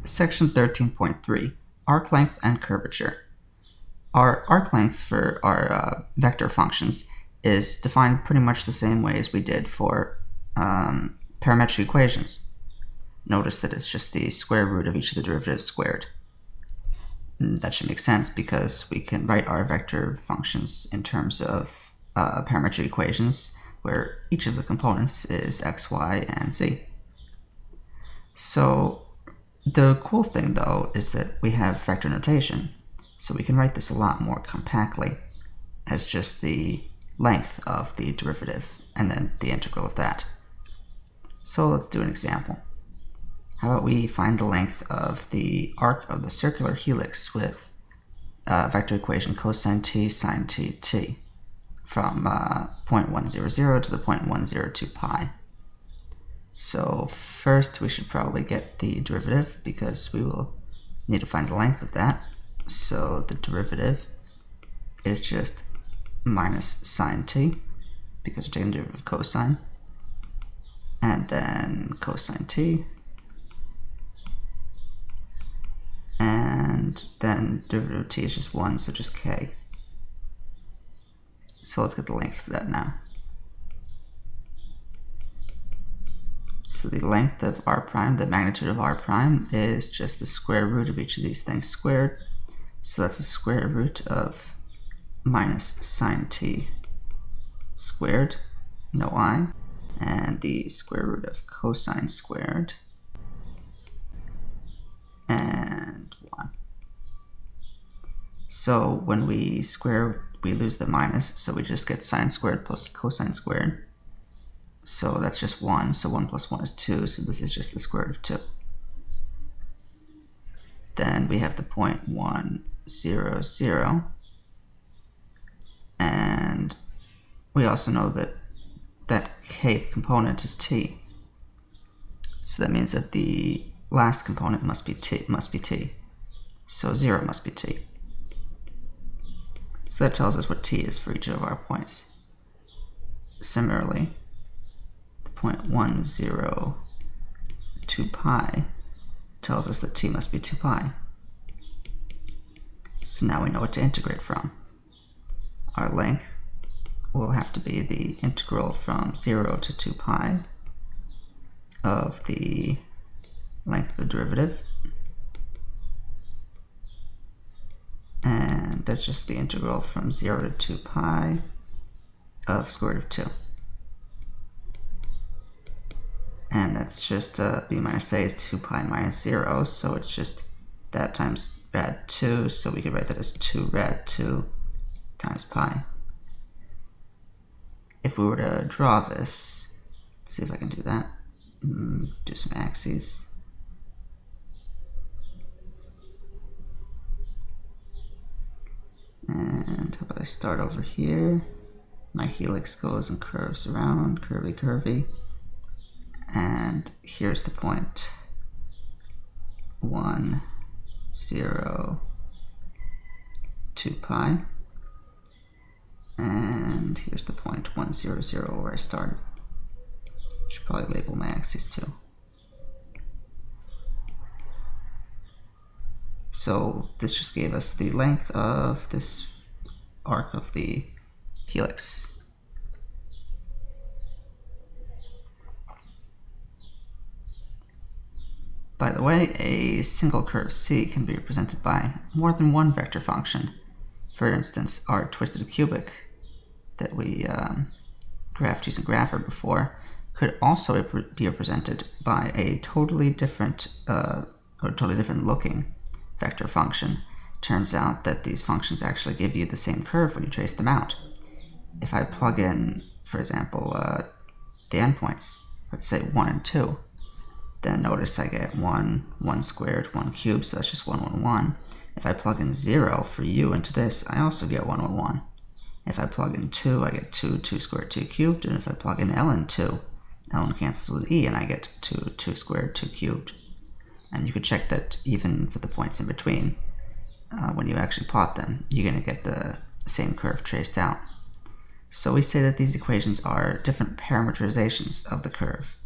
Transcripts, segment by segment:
Section 13.3, Arc length and curvature. Our arc length for our vector functions is defined pretty much the same way as we did for parametric equations. Notice that it's just the square root of each of the derivatives squared. And that should make sense because we can write our vector functions in terms of parametric equations where each of the components is x, y, and z. So the cool thing though is that we have vector notation, so we can write this a lot more compactly as just the length of the derivative and then the integral of that. So let's do an example. How about we find the length of the arc of the circular helix with vector equation cosine t sine t t from 0.100 to the 0.102 pi. So first we should probably get the derivative because we will need to find the length of that. So the derivative is just minus sine t because we're taking the derivative of cosine, and then cosine t, and then derivative of t is just 1, so just k. So let's get the length for that now. So the length of r prime, the magnitude of r prime, is just the square root of each of these things squared. So that's the square root of minus sine t squared, no I, and the square root of cosine squared, and 1. So when we square, we lose the minus, so we just get sine squared plus cosine squared. So that's just 1, so 1 plus 1 is 2, so this is just the square root of 2. Then we have the 0.100, and we also know that that kth component is t. So that means that the last component must be t. So 0 must be t. So that tells us what t is for each of our points. Similarly, 0.102 pi tells us that t must be 2 pi. So now we know what to integrate from. Our length will have to be the integral from 0 to 2 pi of the length of the derivative, and that's just the integral from 0 to 2 pi of square root of 2. And that's just b minus a is 2 pi minus 0, so it's just that times rad 2, so we could write that as 2 rad 2 times pi. If we were to draw this, let's see if I can do that, do some axes. And how about I start over here, my helix goes and curves around, curvy, and here's the point 1, 0, 2 pi, and here's the point 1, 0, 0 where I started. Should probably label my axes too. So this just gave us the length of this arc of the helix. By the way, a single curve C can be represented by more than one vector function. For instance, our twisted cubic that we graphed using Grapher before could also be represented by a totally different looking vector function. Turns out that these functions actually give you the same curve when you trace them out. If I plug in, for example, the endpoints, let's say 1 and 2, then notice I get 1, 1 squared, 1 cubed, so that's just 1, 1, 1. If I plug in 0 for u into this, I also get 1, 1, 1. If I plug in 2, I get 2, 2 squared, 2 cubed, and if I plug in ln 2, ln cancels with e, and I get 2, 2 squared, 2 cubed. And you could check that even for the points in between, when you actually plot them, you're going to get the same curve traced out. So we say that these equations are different parameterizations of the curve.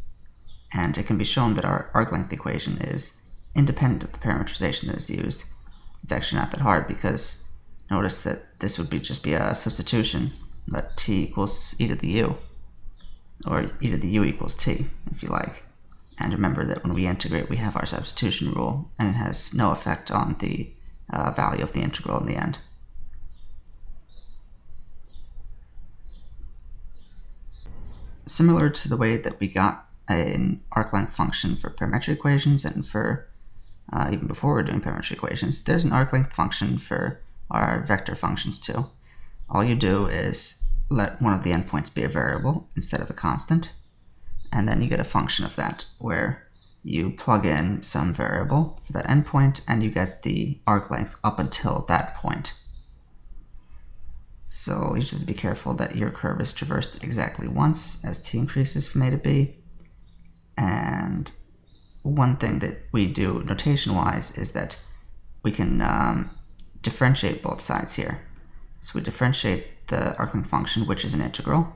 And it can be shown that our arc length equation is independent of the parameterization that is used. It's actually not that hard, because notice that this would just be a substitution. Let t equals e to the u, or e to the u equals t, if you like. And remember that when we integrate, we have our substitution rule, and it has no effect on the value of the integral in the end. Similar to the way that we got an arc length function for parametric equations, and for even before we're doing parametric equations, there's an arc length function for our vector functions too. All you do is let one of the endpoints be a variable instead of a constant, and then you get a function of that where you plug in some variable for that endpoint, and you get the arc length up until that point. So you just have to be careful that your curve is traversed exactly once as t increases from a to b. And one thing that we do notation-wise is that we can differentiate both sides here. So we differentiate the arc length function, which is an integral.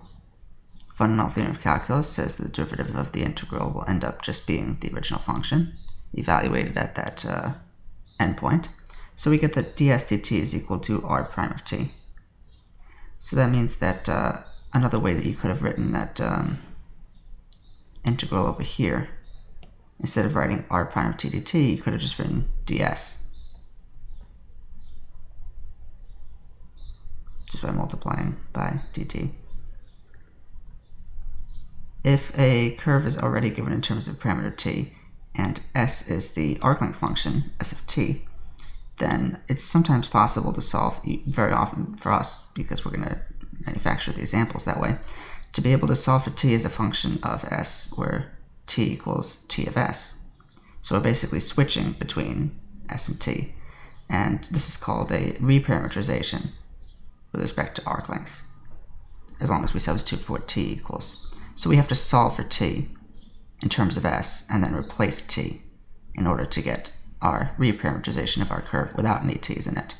Fundamental theorem of calculus says that the derivative of the integral will end up just being the original function, evaluated at that endpoint. So we get that ds dt is equal to r prime of t. So that means that another way that you could have written that integral over here, instead of writing r prime of t dt, you could have just written ds, just by multiplying by dt. If a curve is already given in terms of parameter t, and s is the arc length function, s of t, then it's sometimes possible to solve, very often for us, because we're going to manufacture the examples that way, to be able to solve for t as a function of s, where t equals t of s. So we're basically switching between s and t, and this is called a reparameterization with respect to arc length, as long as we substitute for what t equals. So we have to solve for t in terms of s, and then replace t in order to get our reparameterization of our curve without any t's in it.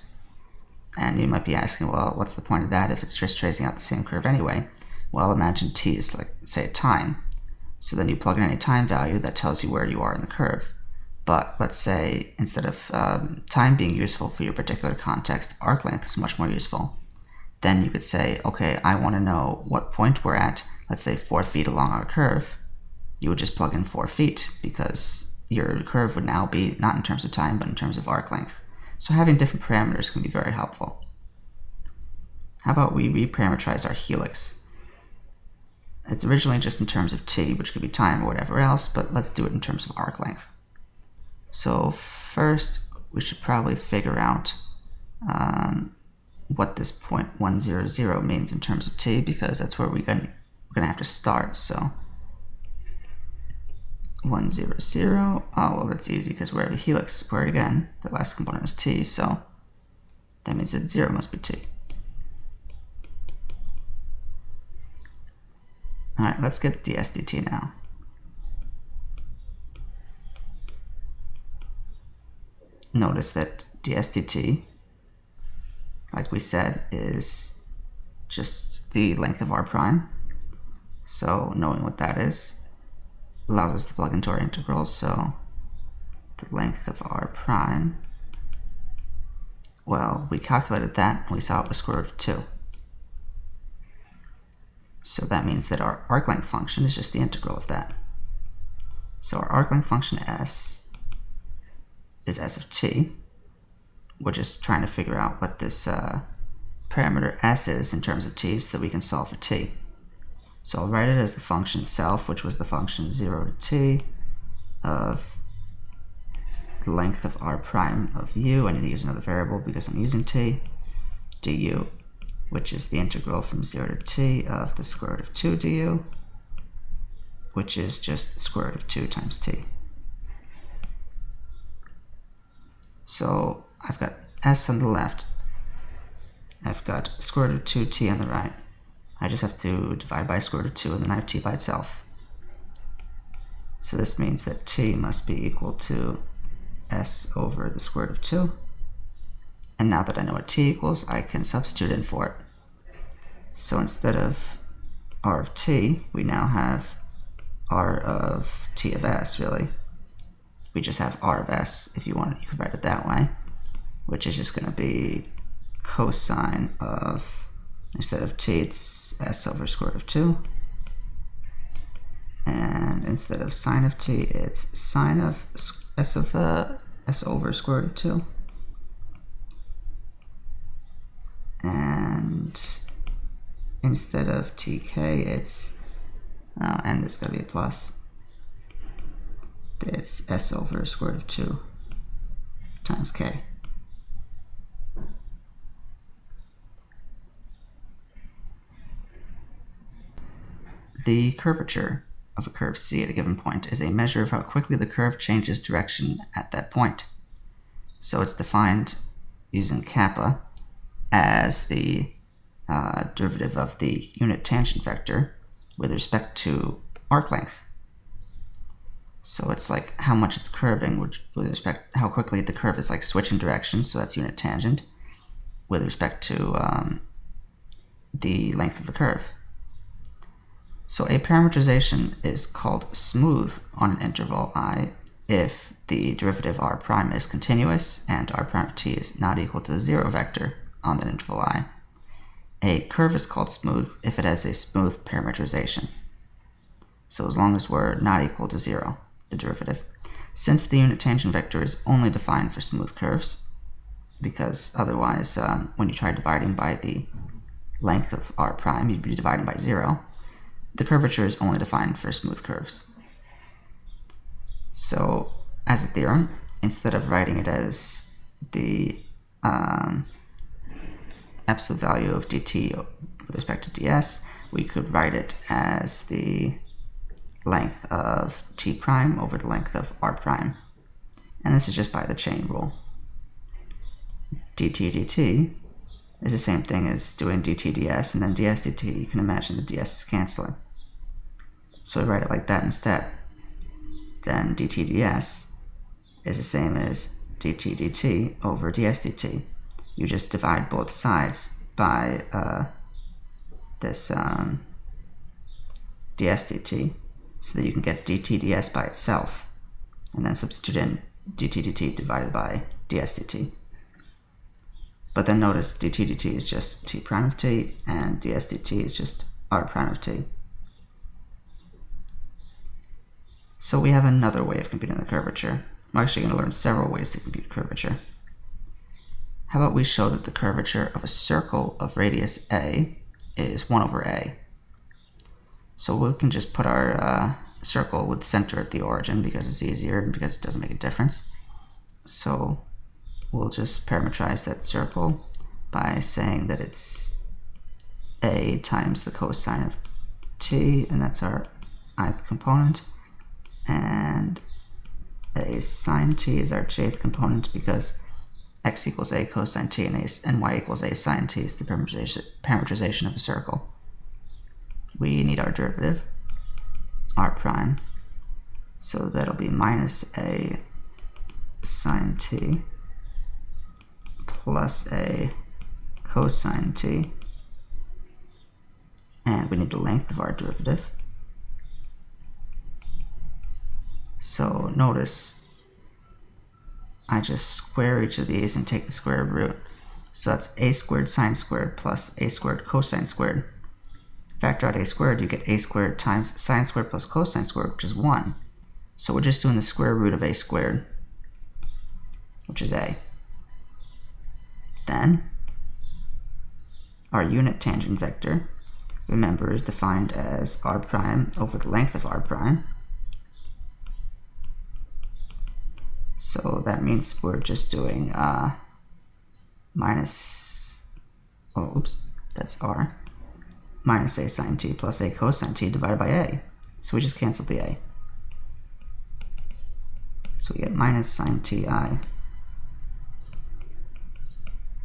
And you might be asking, well, what's the point of that if it's just tracing out the same curve anyway? Well, imagine t is, like, say, time. So then you plug in any time value that tells you where you are in the curve. But let's say instead of time being useful for your particular context, arc length is much more useful. Then you could say, okay, I want to know what point we're at, let's say 4 feet along our curve. You would just plug in 4 feet, because your curve would now be not in terms of time, but in terms of arc length. So having different parameters can be very helpful. How about we reparameterize our helix? It's originally just in terms of t, which could be time or whatever else, but let's do it in terms of arc length. So first, we should probably figure out what this point 1, 0, 0 means in terms of t, because that's where we're going to have to start. So 1, 0, 0. Oh, well, that's easy, because we're at a helix, where again, the last component is t, so that means that 0 must be t. Alright, let's get ds dt now. Notice that ds dt, like we said, is just the length of r prime. So knowing what that is allows us to plug into our integrals. So the length of r prime, well, we calculated that and we saw it was square root of 2. So that means that our arc length function is just the integral of that. So our arc length function s is s of t. We're just trying to figure out what this parameter s is in terms of t, so that we can solve for t. So I'll write it as the function itself, which was the function 0 to t of the length of r prime of u. I need to use another variable because I'm using t, du, which is the integral from 0 to t of the square root of 2 du, which is just the square root of 2 times t. So I've got s on the left, I've got square root of 2t on the right. I just have to divide by square root of 2, and then I have t by itself. So this means that t must be equal to s over the square root of 2. And now that I know what t equals, I can substitute in for it. So instead of r of t, we now have r of t of s, really, we just have r of s. If you want, you could write it that way, which is just going to be cosine of, instead of t, it's s over square root of 2. And instead of sine of t, it's sine of s over square root of 2. And instead of tk, it's, and it's going to be a plus. It's s over square root of 2 times k. The curvature of a curve C at a given point is a measure of how quickly the curve changes direction at that point. So it's defined using kappa as the derivative of the unit tangent vector with respect to arc length. So it's like how much it's curving with respect how quickly the curve is like switching directions, so that's unit tangent, with respect to the length of the curve. So a parametrization is called smooth on an interval I if the derivative r prime is continuous and r prime of t is not equal to the 0 vector on that interval I. A curve is called smooth if it has a smooth parametrization. So as long as we're not equal to 0, the derivative. Since the unit tangent vector is only defined for smooth curves, because otherwise when you try dividing by the length of r prime, you'd be dividing by 0, the curvature is only defined for smooth curves. So as a theorem, instead of writing it as the absolute value of dt with respect to ds, we could write it as the length of t prime over the length of r prime. And this is just by the chain rule. dt is the same thing as doing dt ds, and then ds dt, you can imagine the ds is canceling. So we write it like that instead. Then dt ds is the same as dt dt over ds dt. You just divide both sides by this ds dt, so that you can get dt ds by itself, and then substitute in dt dt divided by ds dt. But then notice dt dt is just t prime of t, and ds dt is just r prime of t. So we have another way of computing the curvature. I'm actually going to learn several ways to compute curvature. How about we show that the curvature of a circle of radius a is 1 over a. So we can just put our circle with center at the origin because it's easier and because it doesn't make a difference. So we'll just parameterize that circle by saying that it's a times the cosine of t, and that's our ith component, and a sine t is our jth component because x equals a cosine t and y equals a sine t is the parameterization of a circle. We need our derivative, r prime, so that'll be minus a sine t plus a cosine t, and we need the length of our derivative. So notice I just square each of these and take the square root. So that's a squared sine squared plus a squared cosine squared. Factor out a squared, you get a squared times sine squared plus cosine squared, which is 1. So we're just doing the square root of a squared, which is a. Then our unit tangent vector, remember, is defined as r prime over the length of r prime. So that means we're just doing minus, oh, oops, that's r, minus a sine t plus a cosine t divided by a. So we just cancel the a. So we get minus sine ti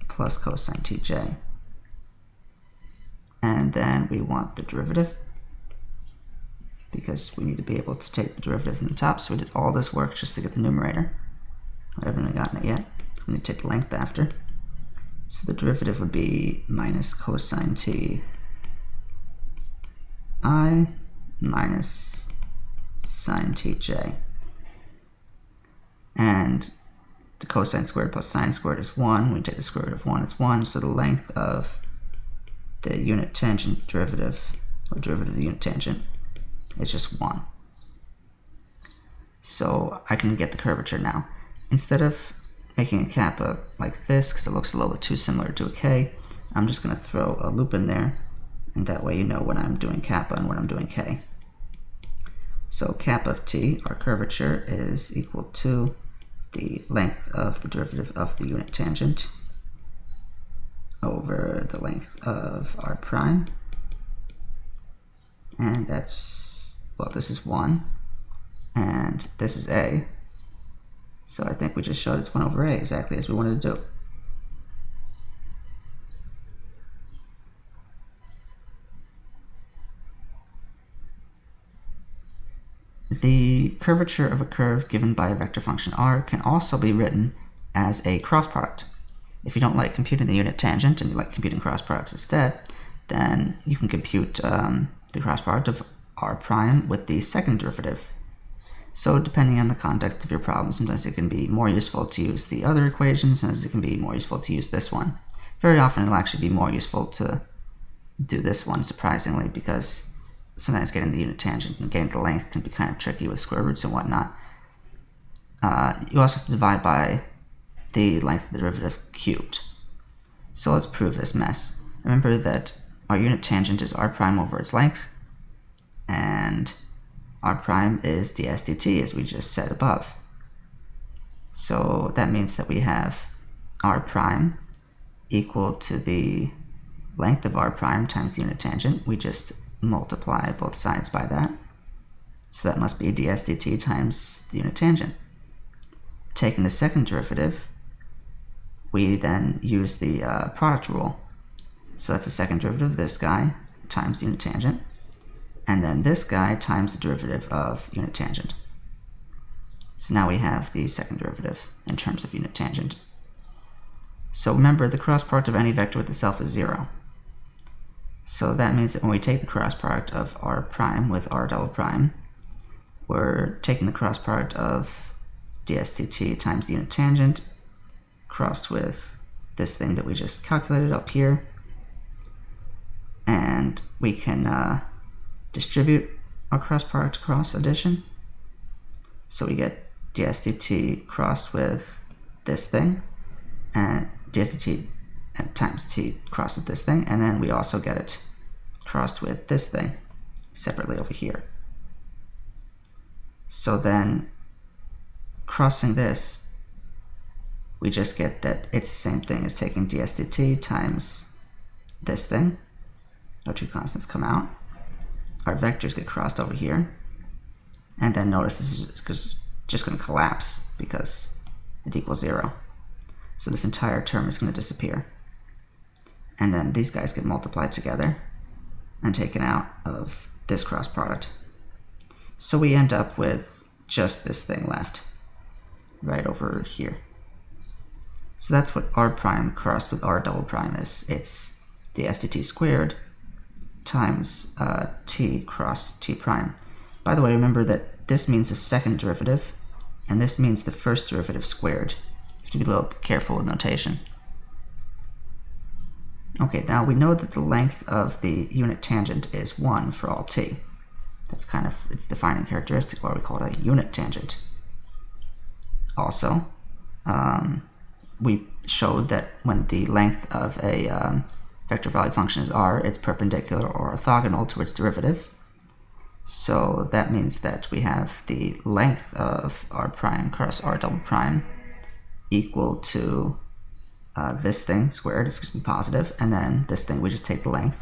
plus cosine tj. And then we want the derivative, because we need to be able to take the derivative from the top. So we did all this work just to get the numerator. I haven't really gotten it yet. I'm going to take the length after. So the derivative would be minus cosine t I minus sine tj. And the cosine squared plus sine squared is 1. We take the square root of 1, it's 1. So the length of the unit tangent derivative, or derivative of the unit tangent, is just 1. So I can get the curvature now. Instead of making a kappa like this, because it looks a little bit too similar to a k, I'm just going to throw a loop in there, and that way you know when I'm doing kappa and when I'm doing k. So kappa of t, our curvature, is equal to the length of the derivative of the unit tangent over the length of r prime. And that's, well, this is 1, and this is a. So I think we just showed it's 1 over a, exactly as we wanted to do. The curvature of a curve given by a vector function r can also be written as a cross product. If you don't like computing the unit tangent and you like computing cross products instead, then you can compute the cross product of r prime with the second derivative. So depending on the context of your problem, sometimes it can be more useful to use the other equation, sometimes it can be more useful to use this one. Very often it'll actually be more useful to do this one, surprisingly, because sometimes getting the unit tangent and getting the length can be kind of tricky with square roots and whatnot. You also have to divide by the length of the derivative cubed. So let's prove this mess. Remember that our unit tangent is r prime over its length, and r prime is ds dt, as we just said above. So that means that we have r prime equal to the length of r prime times the unit tangent. We just multiply both sides by that. So that must be ds dt times the unit tangent. Taking the second derivative, we then use the product rule. So that's the second derivative of this guy times the unit tangent, and then this guy times the derivative of unit tangent. So now we have the second derivative in terms of unit tangent. So remember, the cross product of any vector with itself is 0. So that means that when we take the cross product of r prime with r double prime, we're taking the cross product of ds dt times the unit tangent crossed with this thing that we just calculated up here, and we can distribute our cross product across addition. So we get ds dt crossed with this thing, and ds dt times t crossed with this thing, and then we also get it crossed with this thing separately over here. So then crossing this, we just get that it's the same thing as taking ds dt times this thing. Our two constants come out. Our vectors get crossed over here. And then notice this is just going to collapse because it equals 0. So this entire term is going to disappear. And then these guys get multiplied together and taken out of this cross product. So we end up with just this thing left right over here. So that's what r prime crossed with r double prime is. It's ds dt squared times t cross t prime. By the way, remember that this means the second derivative, and this means the first derivative squared. You have to be a little careful with notation. Okay, now we know that the length of the unit tangent is 1 for all t. That's kind of its defining characteristic, why we call it a unit tangent. Also, we showed that when the length of a vector valued function is r, it's perpendicular or orthogonal to its derivative. So that means that we have the length of r prime cross r double prime equal to this thing squared, it's going to be positive, and then this thing, we just take the length.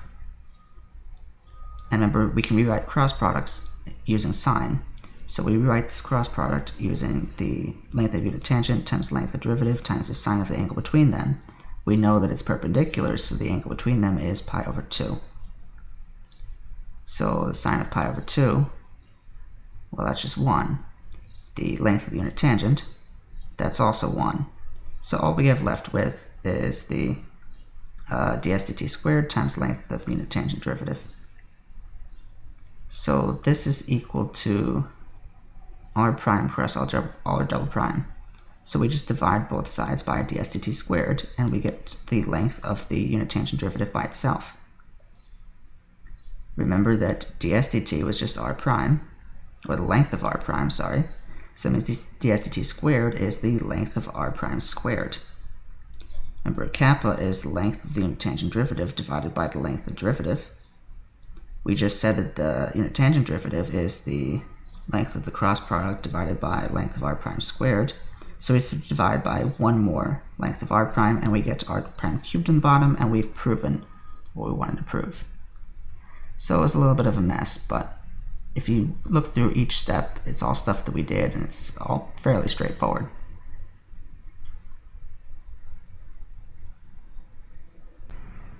And remember, we can rewrite cross products using sine. So we rewrite this cross product using the length of unit tangent times the length of the derivative times the sine of the angle between them. We know that it's perpendicular, so the angle between them is pi over 2. So the sine of pi over 2, well, that's just 1. The length of the unit tangent, that's also 1. So all we have left with is the ds dt squared times the length of the unit tangent derivative. So this is equal to r prime cross r double prime. So we just divide both sides by ds dt squared, and we get the length of the unit tangent derivative by itself. Remember that ds dt was just r prime, or the length of r prime, sorry. So that means ds dt squared is the length of r prime squared. Remember, kappa is the length of the unit tangent derivative divided by the length of the derivative. We just said that the unit tangent derivative is the length of the cross product divided by length of r prime squared. So it's divided by one more length of r prime, and we get r prime cubed in the bottom, and we've proven what we wanted to prove. So it was a little bit of a mess, but if you look through each step, it's all stuff that we did, and it's all fairly straightforward.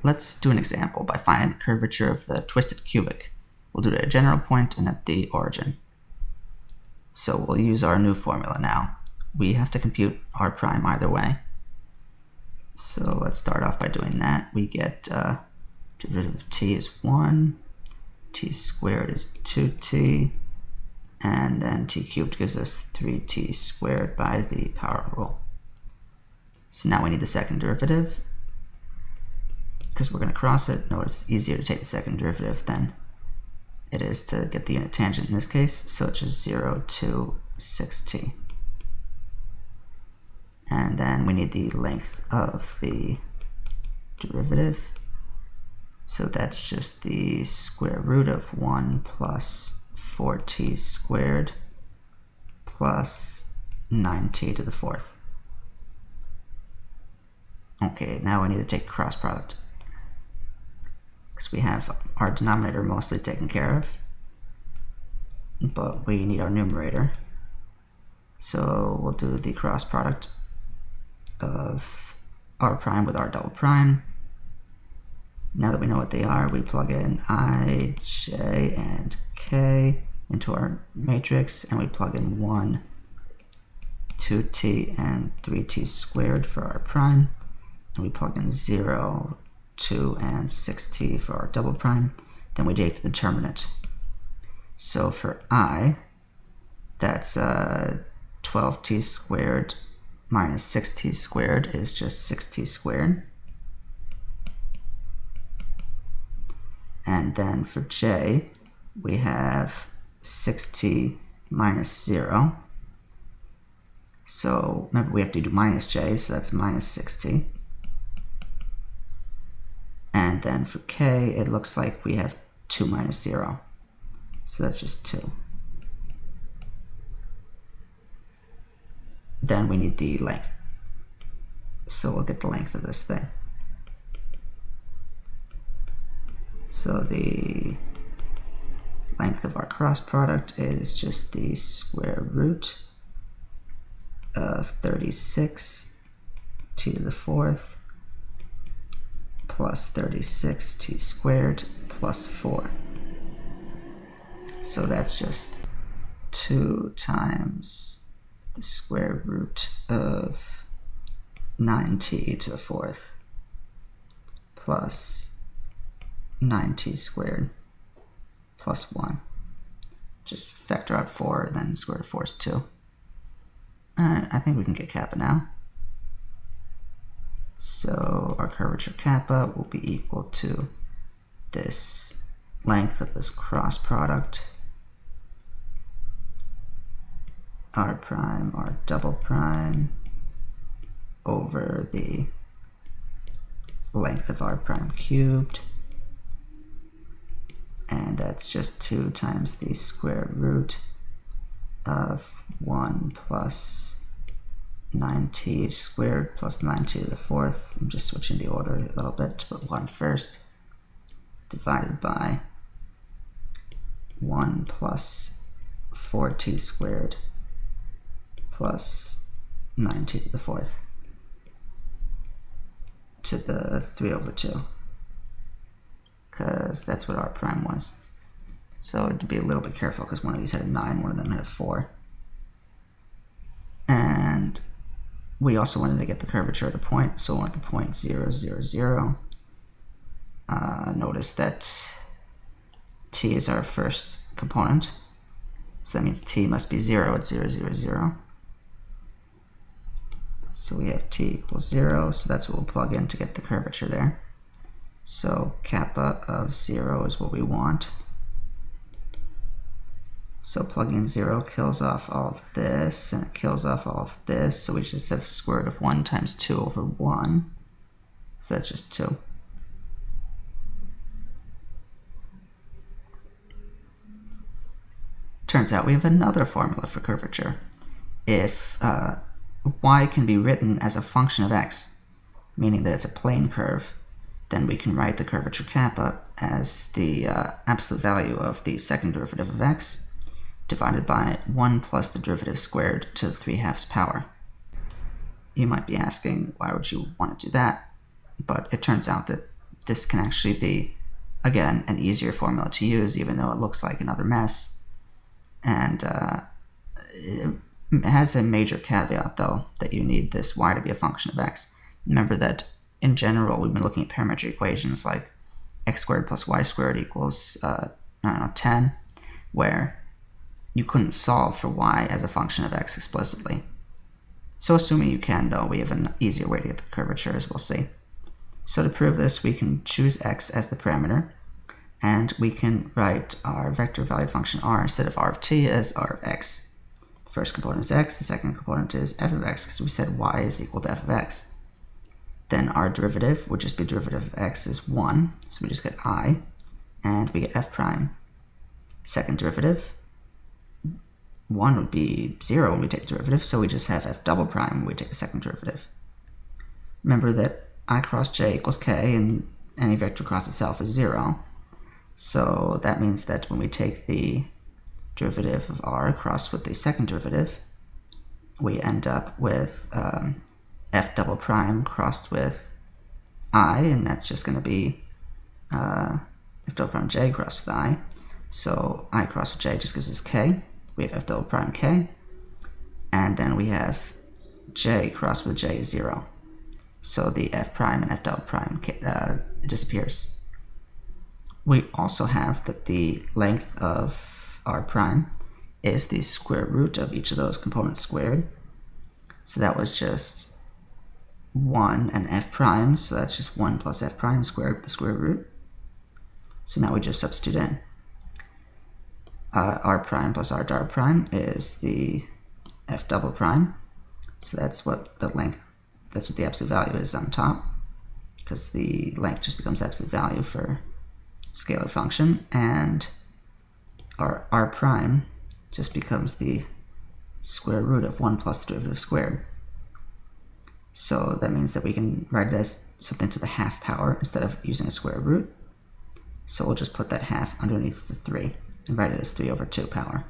Let's do an example by finding the curvature of the twisted cubic. We'll do it at a general point and at the origin. So we'll use our new formula now. We have to compute r prime either way. So let's start off by doing that. We get derivative of t is 1, t squared is 2t, and then t cubed gives us 3t squared by the power rule. So now we need the second derivative. Because we're going to cross it, notice it's easier to take the second derivative than it is to get the unit tangent in this case, so it's just 0 to 6t. And then we need the length of the derivative, so that's just the square root of 1 plus 4t squared plus 9t to the fourth. Okay, now we need to take cross product, because we have our denominator mostly taken care of, but we need our numerator. So we'll do the cross product of r prime with r double prime. Now that we know what they are, we plug in I, j, and k into our matrix, and we plug in 1, 2t, and 3t squared for r prime, and we plug in 0, 2, and 6t for our double prime. Then we take the determinant. So for I, that's 12t squared minus 6t squared is just 6t squared. And then for j, we have 6t minus 0. So remember, we have to do minus j, so that's minus 6t. And then for k, it looks like we have 2 minus 0. So that's just 2. Then we need the length. So we'll get the length of this thing. So the length of our cross product is just the square root of 36 t to the fourth plus 36t squared plus 4. So that's just 2 times the square root of 9t to the fourth plus 9t squared plus 1. Just factor out 4, and then square root of 4 is 2. Alright, I think we can get kappa now. So our curvature kappa will be equal to this length of this cross product, r prime, r double prime, over the length of r prime cubed, and that's just 2 times the square root of 1 plus 9t squared plus 9t to the fourth. I'm just switching the order a little bit to put 1 first, divided by 1 plus 4t squared plus 9t to the fourth to the 3 over 2, because that's what r prime was. So to be a little bit careful, because one of these had a 9, one of them had a 4. And we also wanted to get the curvature at a point, so we want the point 0, 0, 0. Notice that t is our first component, so that means t must be 0 at 0, 0, 0. So we have t equals 0, so that's what we'll plug in to get the curvature there. So kappa of 0 is what we want. So plugging in 0 kills off all of this, and it kills off all of this, so we just have square root of 1 times 2 over 1. So that's just 2. Turns out we have another formula for curvature. If y can be written as a function of x, meaning that it's a plane curve, then we can write the curvature kappa as the absolute value of the second derivative of x divided by 1 plus the derivative squared to the 3/2 power. You might be asking, why would you want to do that? But it turns out that this can actually be, again, an easier formula to use, even though it looks like another mess. And it has a major caveat, though, that you need this y to be a function of x. Remember that in general, we've been looking at parametric equations like x squared plus y squared equals 10, where you couldn't solve for y as a function of x explicitly. So assuming you can, though, we have an easier way to get the curvature, as we'll see. So to prove this, we can choose x as the parameter, and we can write our vector valued function r instead of r of t as r of x. The first component is x, the second component is f of x, because we said y is equal to f of x. Then our derivative would just be derivative of x is 1, so we just get I, and we get f prime. Second derivative, 1 would be 0 when we take the derivative, so we just have f double prime when we take the second derivative. Remember that I cross j equals k, and any vector cross itself is 0. So that means that when we take the derivative of r crossed with the second derivative, we end up with f double prime crossed with I, and that's just going to be f double prime j crossed with I. So I crossed with j just gives us k. We have f double prime k, and then we have j crossed with j is 0. So the f prime and f double prime disappears. We also have that the length of r prime is the square root of each of those components squared. So that was just 1 and f prime, so that's just 1 plus f prime squared with the square root. So now we just substitute in. R prime plus r dot prime is the f double prime. So that's what the length, that's what the absolute value is on top, because the length just becomes absolute value for scalar function, and our r prime just becomes the square root of 1 plus the derivative squared. So that means that we can write it as something to the half power instead of using a square root. So we'll just put that half underneath the 3 and write it as 3 over 2 power.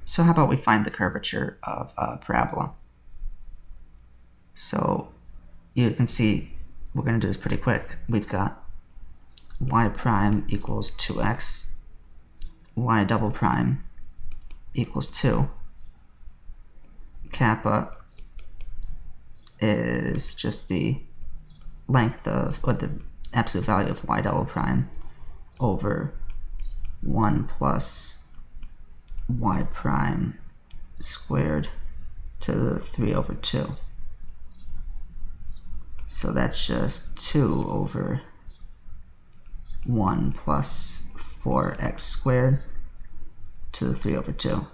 So how about we find the curvature of a parabola? So you can see we're going to do this pretty quick. We've got y prime equals 2x, y double prime equals 2. Kappa is just the length of, or the absolute value of y double prime over 1 plus y prime squared to the 3 over 2. So that's just 2 over 1 plus 4x squared to the 3 over 2.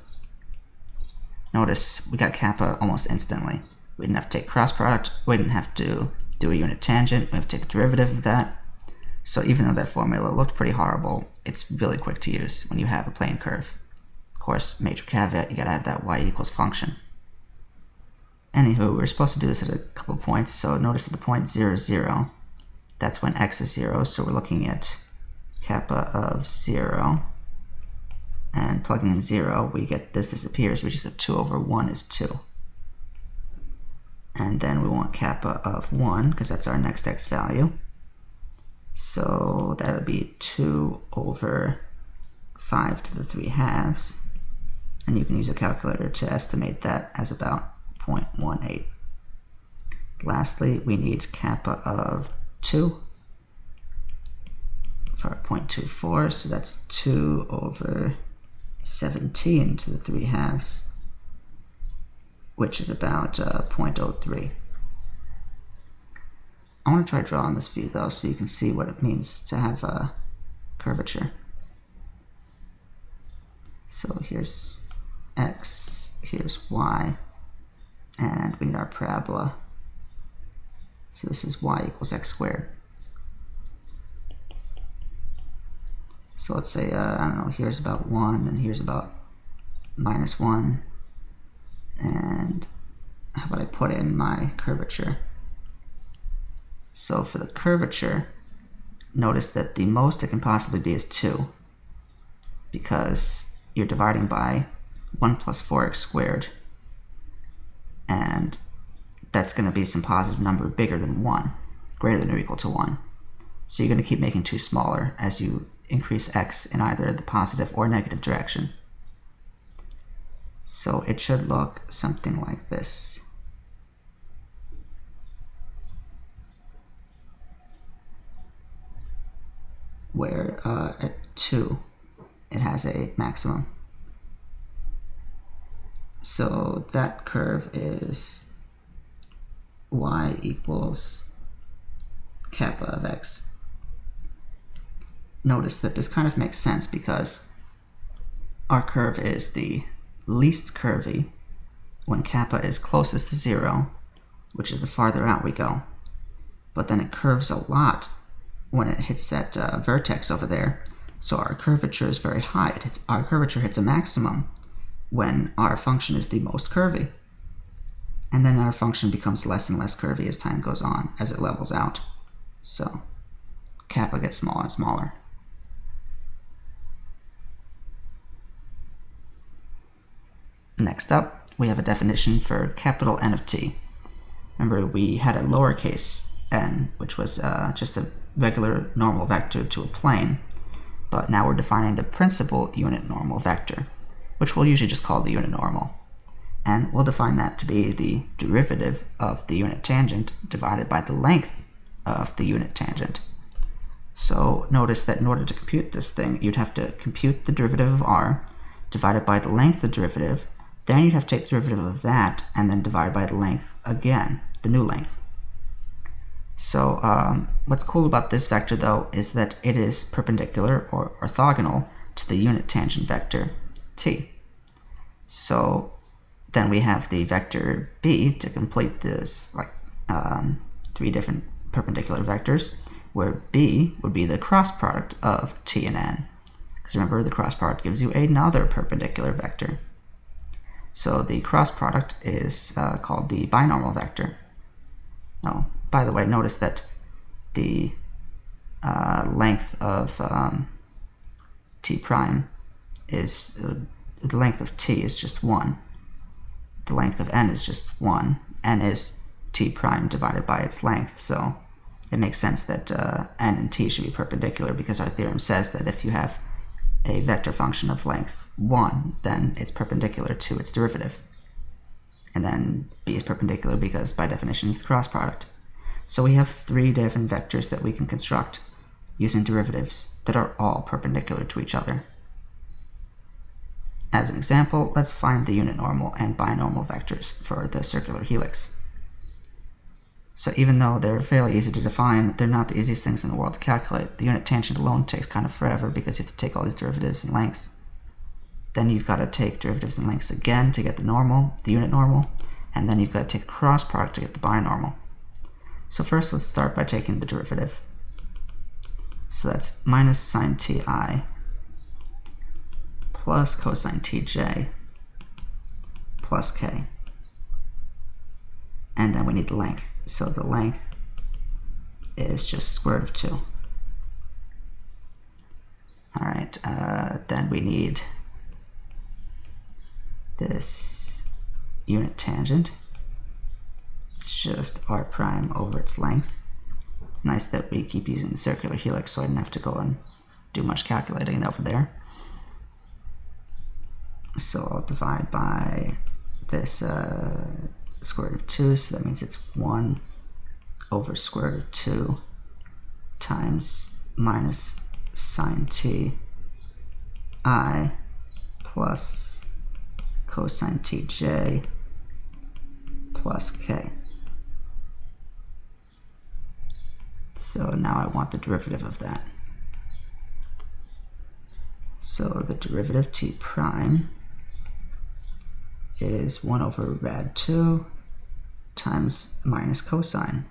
Notice we got kappa almost instantly. We didn't have to take cross product, we didn't have to do a unit tangent, we have to take the derivative of that. So even though that formula looked pretty horrible, it's really quick to use when you have a plane curve. Of course, major caveat, you gotta have that y equals function. Anywho, we're supposed to do this at a couple points, so notice at the point 0, 0, that's when x is 0, so we're looking at kappa of 0, and plugging in 0, we get this disappears, we just have 2 over 1 is 2. And then we want kappa of 1, because that's our next x value. So that would be 2 over 5 to the 3/2. And you can use a calculator to estimate that as about 0.18. Lastly, we need kappa of 2 for 0.24, so that's 2 over 17 to the 3 halves, which is about 0.03. I want to try drawing this view though, so you can see what it means to have a curvature. So here's x, here's y, and we need our parabola. So this is y equals x squared. So let's say, I don't know, here's about 1, and here's about -1. And how about I put in my curvature? So for the curvature, notice that the most it can possibly be is 2, because you're dividing by 1 plus 4x squared, and that's going to be some positive number bigger than 1, greater than or equal to 1. So you're going to keep making 2 smaller as you increase x in either the positive or negative direction. So it should look something like this. Where at 2, it has a maximum. So that curve is y equals kappa of x. Notice that this kind of makes sense because our curve is the least curvy when kappa is closest to 0, which is the farther out we go. But then it curves a lot when it hits that vertex over there. So our curvature is very high. Our curvature hits a maximum when our function is the most curvy. And then our function becomes less and less curvy as time goes on, as it levels out. So kappa gets smaller and smaller. Next up, we have a definition for capital N of t. Remember, we had a lowercase n, which was just a regular normal vector to a plane, but now we're defining the principal unit normal vector, which we'll usually just call the unit normal. And we'll define that to be the derivative of the unit tangent divided by the length of the unit tangent. So notice that in order to compute this thing, you'd have to compute the derivative of r divided by the length of the derivative, then you'd have to take the derivative of that and then divide by the length again, the new length. So what's cool about this vector though is that it is perpendicular or orthogonal to the unit tangent vector t. So then we have the vector b to complete this, like 3 different perpendicular vectors, where b would be the cross product of t and n. Because remember, the cross product gives you another perpendicular vector. So the cross product is called the binormal vector. Oh, by the way, notice that the length of t prime is, the length of t is just 1. The length of n is just 1. N is t prime divided by its length, so it makes sense that n and t should be perpendicular, because our theorem says that if you have a vector function of length 1, then it's perpendicular to its derivative. And then b is perpendicular because by definition it's the cross product. So we have 3 different vectors that we can construct using derivatives that are all perpendicular to each other. As an example, let's find the unit normal and binormal vectors for the circular helix. So even though they're fairly easy to define, they're not the easiest things in the world to calculate. The unit tangent alone takes kind of forever because you have to take all these derivatives and lengths. Then you've got to take derivatives and lengths again to get the normal, the unit normal, and then you've got to take a cross product to get the binormal. So first let's start by taking the derivative. So that's minus sine ti plus cosine tj plus k. And then we need the length. So the length is just square root of 2. Alright, then we need this unit tangent. It's just r prime over its length. It's nice that we keep using the circular helix so I didn't have to go and do much calculating over there. So I'll divide by this square root of 2, so that means it's 1 over square root of 2 times minus sine t I plus cosine tj plus k. So now I want the derivative of that. So the derivative t prime is 1 over rad 2 times minus cosine.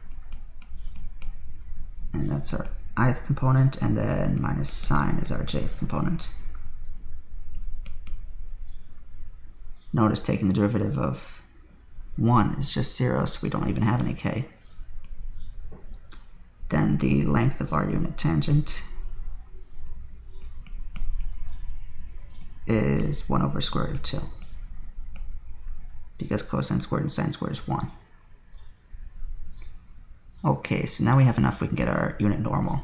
And that's our ith component, and then minus sine is our jth component. Notice taking the derivative of 1 is just 0, so we don't even have any k. Then the length of our unit tangent is 1 over square root of 2, because cosine squared and sine squared is 1. Okay, so now we have enough, we can get our unit normal.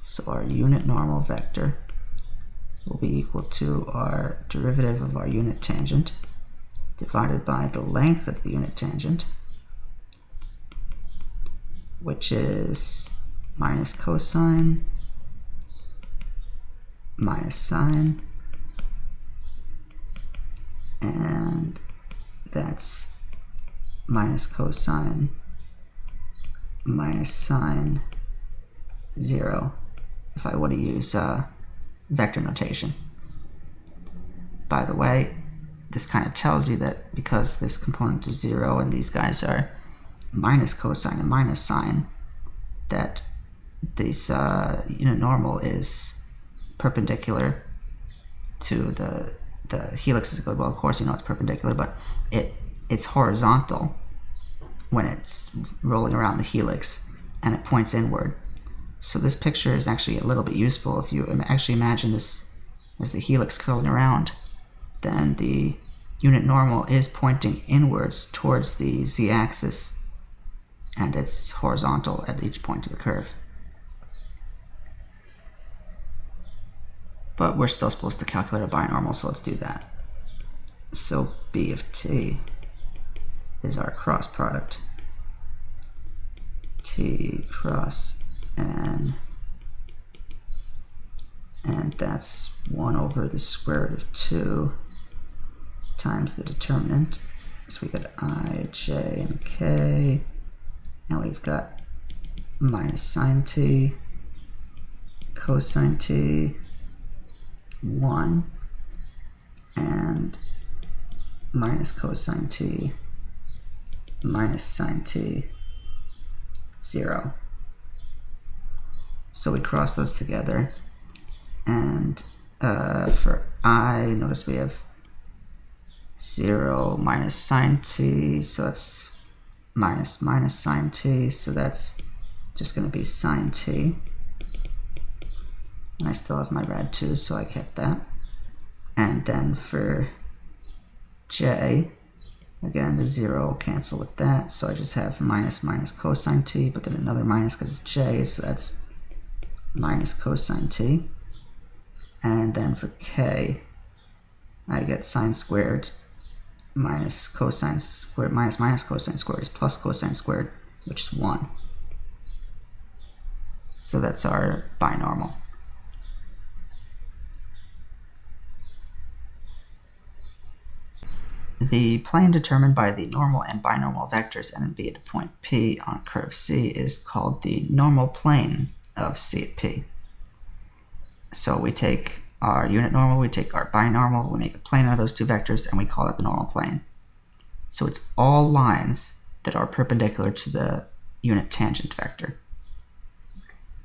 So our unit normal vector will be equal to our derivative of our unit tangent divided by the length of the unit tangent, which is minus cosine minus sine, and that's minus cosine minus sine 0 if I were to use vector notation. By the way, this kind of tells you that because this component is 0 and these guys are minus cosine and minus sine, that this unit normal is perpendicular to the helix. Is well, of course you know it's perpendicular, but it's horizontal when it's rolling around the helix and it points inward. So this picture is actually a little bit useful. If you actually imagine this as the helix curling around, then the unit normal is pointing inwards towards the z-axis, and it's horizontal at each point of the curve. But we're still supposed to calculate a binormal, so let's do that. So b of t is our cross product, t cross n, and that's 1 over the square root of 2 times the determinant. So we got I, j, and k, and we've got minus sine t, cosine t, 1, and minus cosine t, minus sine t, 0. So we cross those together, and for I, notice we have 0 minus sine t, so that's minus sine t, so that's just going to be sine t. And I still have my rad 2, so I kept that. And then for j, again, the 0 will cancel with that, so I just have minus cosine t, but then another minus because it's j, so that's minus cosine t. And then for k, I get sine squared minus cosine squared minus cosine squared is plus cosine squared, which is 1. So that's our binormal. The plane determined by the normal and binormal vectors n and b at a point P on curve C is called the normal plane of C at P. So we take our unit normal, we take our binormal, we make a plane out of those two vectors, and we call it the normal plane. So it's all lines that are perpendicular to the unit tangent vector.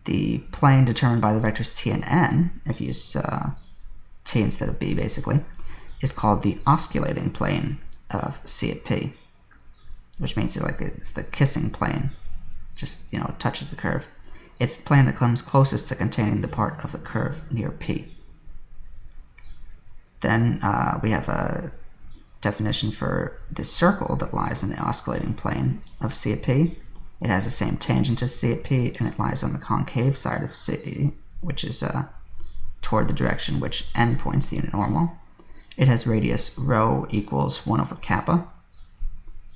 The plane determined by the vectors t and n, if you use t instead of b basically, is called the osculating plane of C at P, which means it's the kissing plane, just touches the curve. It's the plane that comes closest to containing the part of the curve near P. Then we have a definition for the circle that lies in the oscillating plane of C at P. It has the same tangent as C at P, and it lies on the concave side of C, which is toward the direction which n points the unit normal. It has radius rho equals 1 over kappa,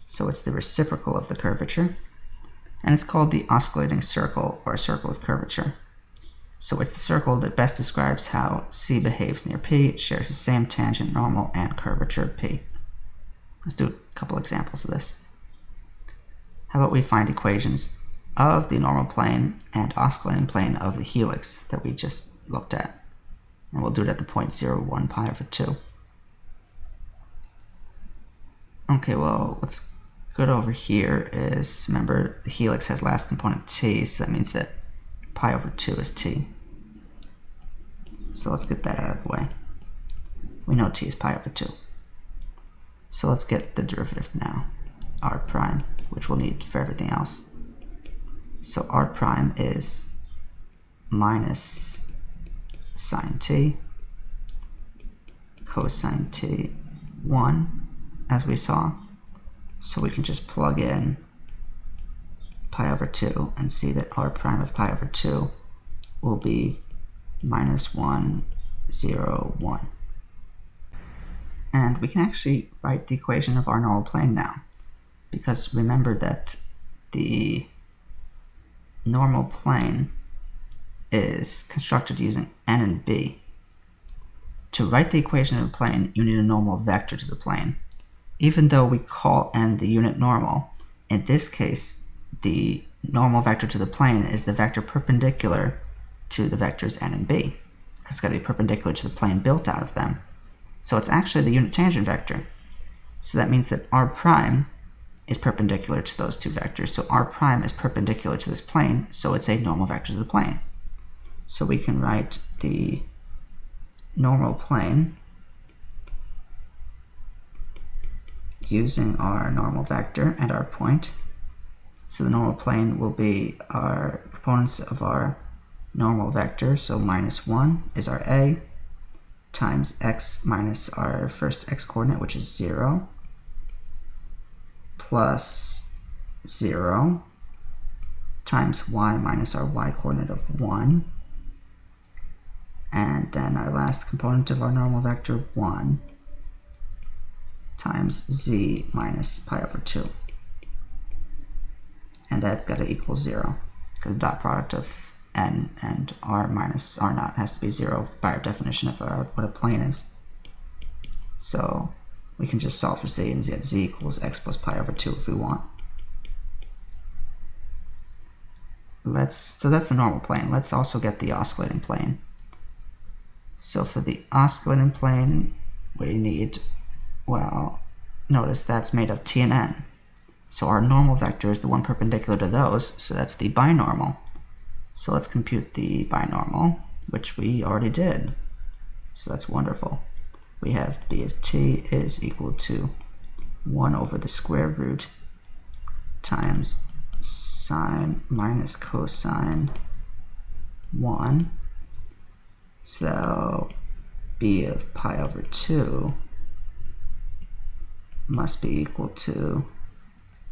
so it's the reciprocal of the curvature, and it's called the oscillating circle or circle of curvature. So it's the circle that best describes how C behaves near P. It shares the same tangent, normal, and curvature P. Let's do a couple examples of this. How about we find equations of the normal plane and oscillating plane of the helix that we just looked at. And we'll do it at the point 0, 1 pi over 2. Okay, well, what's good over here is, remember, the helix has last component t, so that means that pi over 2 is t. So let's get that out of the way. We know t is pi over 2. So let's get the derivative now, r prime, which we'll need for everything else. So r prime is minus sine t, cosine t 1, as we saw. So we can just plug in pi over 2 and see that r prime of pi over 2 will be minus 1, 0, 1. And we can actually write the equation of our normal plane now, because remember that the normal plane is constructed using n and b. To write the equation of a plane, you need a normal vector to the plane. Even though we call n the unit normal, in this case, the normal vector to the plane is the vector perpendicular to the vectors n and b. It's got to be perpendicular to the plane built out of them. So it's actually the unit tangent vector. So that means that r prime is perpendicular to those two vectors. So r prime is perpendicular to this plane, so it's a normal vector to the plane. So we can write the normal plane using our normal vector and our point. So the normal plane will be our components of our normal vector. So minus 1 is our a, times x minus our first x coordinate, which is 0, plus 0, times y minus our y coordinate of 1, and then our last component of our normal vector, 1, times z minus pi over 2. And that's got to equal 0, because the dot product of n and r minus r naught has to be 0 by our definition of what a plane is. So we can just solve for z and get z equals x plus pi over 2 if we want. So that's the normal plane. Let's also get the oscillating plane. So for the oscillating plane, we need, well, notice that's made of t and n. So our normal vector is the one perpendicular to those, so that's the binormal. So let's compute the binormal, which we already did. So that's wonderful. We have b of t is equal to 1 over the square root times sine minus cosine 1. So b of pi over 2 must be equal to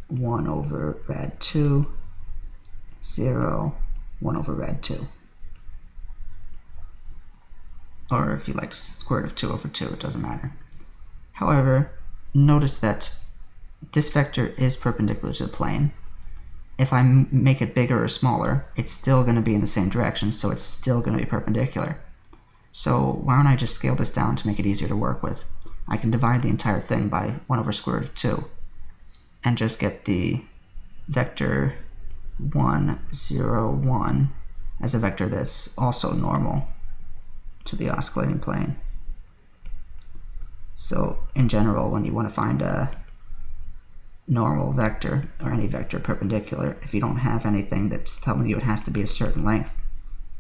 1 over rad 2, 0, 1 over rad 2. Or if you like square root of 2 over 2, it doesn't matter. However, notice that this vector is perpendicular to the plane. If I make it bigger or smaller, it's still going to be in the same direction, so it's still going to be perpendicular. So why don't I just scale this down to make it easier to work with? I can divide the entire thing by 1 over square root of 2 and just get the vector 1, 0, 1 as a vector that's also normal to the oscillating plane. So in general, when you want to find a normal vector or any vector perpendicular, if you don't have anything that's telling you it has to be a certain length,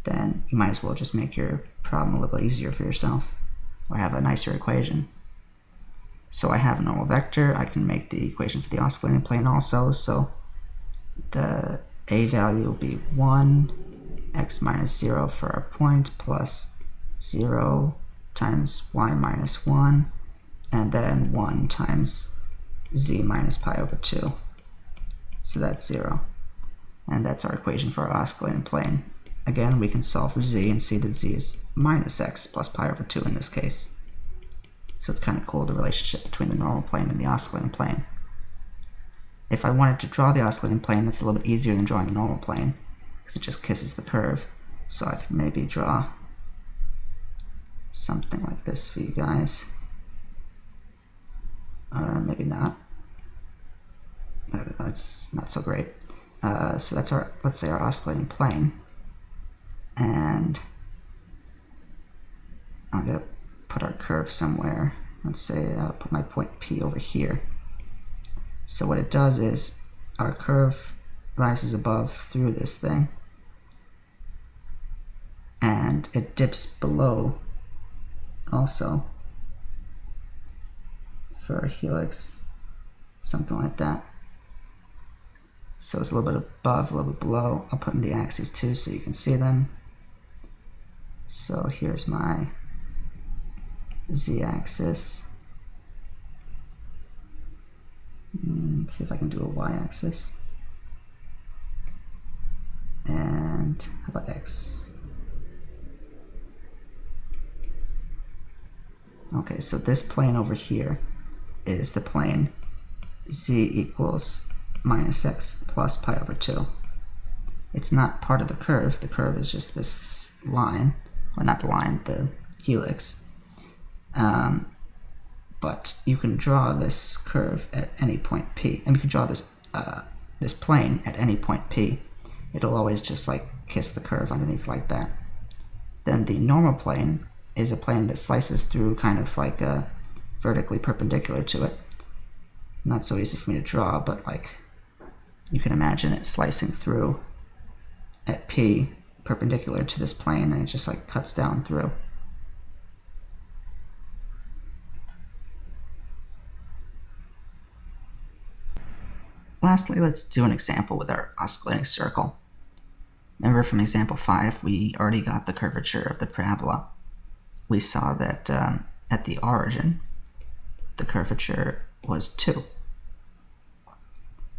then you might as well just make your problem a little easier for yourself or have a nicer equation. So I have a normal vector. I can make the equation for the oscillating plane also. So the a value will be 1, x minus 0 for our point, plus 0 times y minus 1, and then 1 times z minus pi over 2. So that's 0. And that's our equation for our oscillating plane. Again, we can solve for z and see that z is minus x plus pi over 2 in this case. So it's kind of cool, the relationship between the normal plane and the oscillating plane. If I wanted to draw the oscillating plane, that's a little bit easier than drawing the normal plane, because it just kisses the curve. So I can maybe draw something like this for you guys. Maybe not. That's not so great. So that's our, let's say, our oscillating plane. And I'm gonna put our curve somewhere. Let's say I'll put my point P over here. So what it does is our curve rises above through this thing, and it dips below also for a helix, something like that. So it's a little bit above, a little bit below. I'll put in the axes too so you can see them. So here's my z-axis. Let's see if I can do a y-axis. And how about x? Okay, so this plane over here is the plane z equals minus x plus pi over 2. It's not part of the curve. The curve is just this line. Well, not the line, the helix. But you can draw this curve at any point P. And you can draw this this plane at any point P. It'll always just like kiss the curve underneath like that. Then the normal plane is a plane that slices through kind of like vertically perpendicular to it. Not so easy for me to draw, but like you can imagine it slicing through at P perpendicular to this plane, and it just like cuts down through. Lastly, let's do an example with our oscillating circle. Remember from example 5, we already got the curvature of the parabola. We saw that at the origin, the curvature was 2.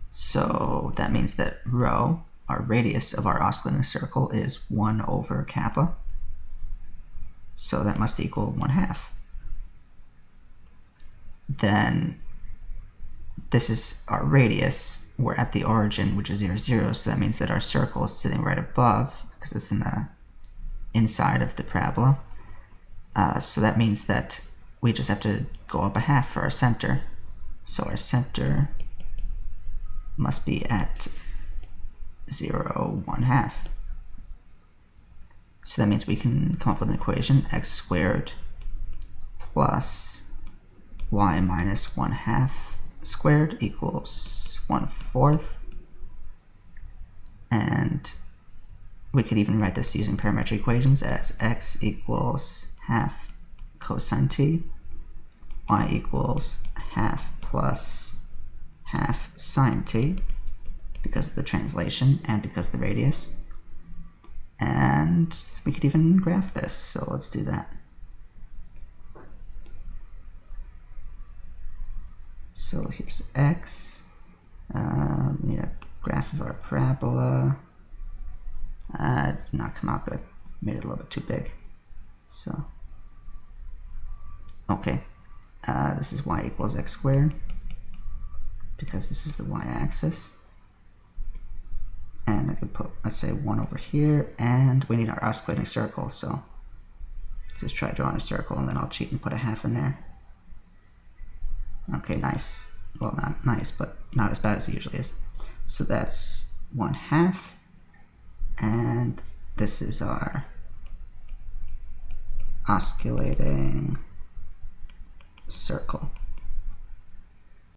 So that means that rho, our radius of our oscillating circle, is 1 over kappa. So that must equal 1/2. Then this is our radius. We're at the origin, which is 0, 0, so that means that our circle is sitting right above, because it's in the inside of the parabola. So that means that we just have to go up 1/2 for our center. So our center must be at 0, 1/2. So that means we can come up with an equation, x squared plus y minus 1/2 squared equals 1/4. And we could even write this using parametric equations as x equals 1/2 cosine t, y equals 1/2 plus 1/2 sine t, because of the translation and because of the radius. And we could even graph this, so let's do that. So here's x. We need a graph of our parabola. It did not come out good. Made it a little bit too big. So, okay. This is y equals x squared, because this is the y-axis. And I could put, let's say, 1 over here, and we need our oscillating circle, so let's just try drawing a circle, and then I'll cheat and put 1/2 in there. Okay, nice. Well, not nice, but not as bad as it usually is. So that's 1/2, and this is our oscillating circle.